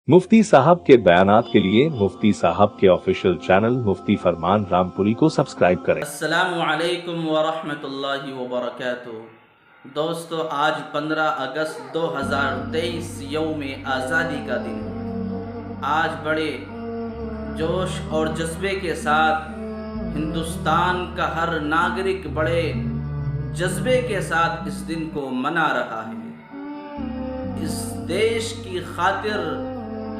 मुफ्ती साहब के बयानात के लिए मुफ्ती साहब के ऑफिशियल चैनल मुफ्ती फरमान रामपुरी को सब्सक्राइब करें। अस्सलामु अलैकुम वरहमतुल्लाहि वबरकातुहू। दोस्तों, आज 15 अगस्त 2023 यौम आज़ादी का दिन है। आज बड़े जोश और जज्बे के साथ हिंदुस्तान का हर नागरिक बड़े जज्बे के साथ इस दिन को मना रहा है। इस देश की खातिर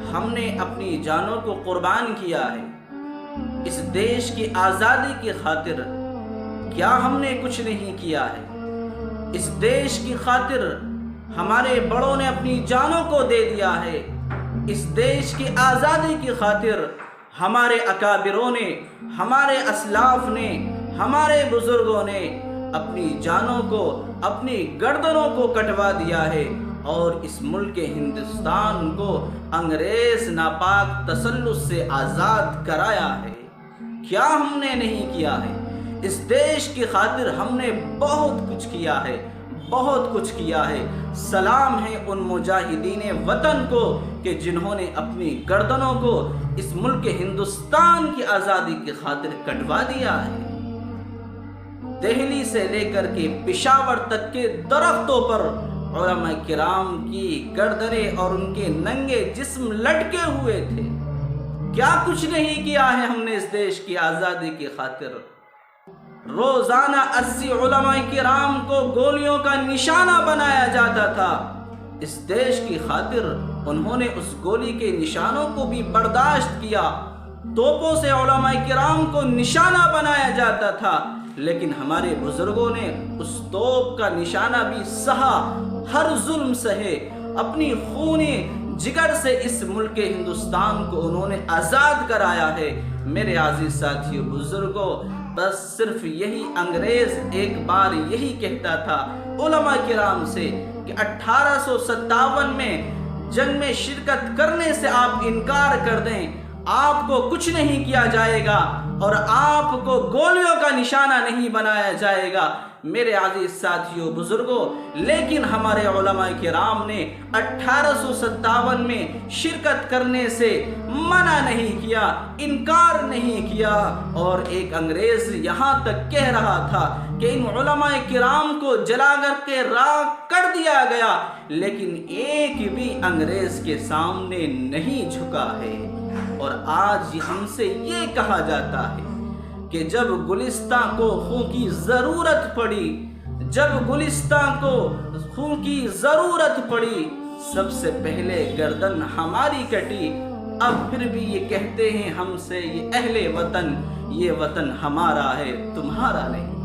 हमने अपनी जानों को कुर्बान किया है। इस देश की आज़ादी की खातिर क्या हमने कुछ नहीं किया है? इस देश की खातिर हमारे बड़ों ने अपनी जानों को दे दिया है। इस देश की आज़ादी की खातिर हमारे अकाबिरों ने, हमारे असलाफ ने, हमारे बुजुर्गों ने अपनी जानों को, अपनी गर्दनों को कटवा दिया है और इस मुल्क हिंदुस्तान को अंग्रेज नापाक तसल्लुत से आज़ाद कराया है। क्या हमने नहीं किया है? इस देश की खातिर हमने बहुत कुछ किया है, बहुत कुछ किया है। सलाम है उन मुजाहिदीन वतन को कि जिन्होंने अपनी गर्दनों को इस मुल्क हिंदुस्तान की आज़ादी की खातिर कटवा दिया है। दिल्ली से लेकर के पेशावर तक के दरख्तों पर उलमा किराम की गर्दनें और उनके नंगे जिस्म लटके हुए थे। क्या कुछ नहीं किया है हमने इस देश की आज़ादी की खातिर? रोजाना 80 उलमा किराम को गोलियों का निशाना बनाया जाता था। इस देश की खातिर उन्होंने उस गोली के निशानों को भी बर्दाश्त किया। तोपों से उलमा किराम को निशाना बनाया जाता था, लेकिन हमारे बुजुर्गों ने उस तोप का निशाना भी सहा, हर जुल्म सहे, अपनी खूने जिगर से इस मुल्क हिंदुस्तान को उन्होंने आज़ाद कराया है। मेरे अजीज साथियों, बुजुर्गों, बस सिर्फ यही अंग्रेज एक बार यही कहता था उलमा किराम से कि 1857 में जंग में शिरकत करने से आप इनकार कर दें, आपको कुछ नहीं किया जाएगा और आपको गोलियों का निशाना नहीं बनाया जाएगा। मेरे अजीज साथियों, बुजुर्गों, लेकिन हमारे उलमा किराम ने 1857 में शिरकत करने से मना नहीं किया, इनकार नहीं किया। और एक अंग्रेज यहाँ तक कह रहा था कि इन उलमा किराम को जलाकर के राख कर दिया गया, लेकिन एक भी अंग्रेज के सामने नहीं झुका है। और आज हमसे ये कहा जाता है कि जब गुलिस्तान को खून की ज़रूरत पड़ी, जब गुलिस्तान को खून की ज़रूरत पड़ी, सबसे पहले गर्दन हमारी कटी। अब फिर भी ये कहते हैं हमसे, ये अहले वतन, ये वतन हमारा है, तुम्हारा नहीं।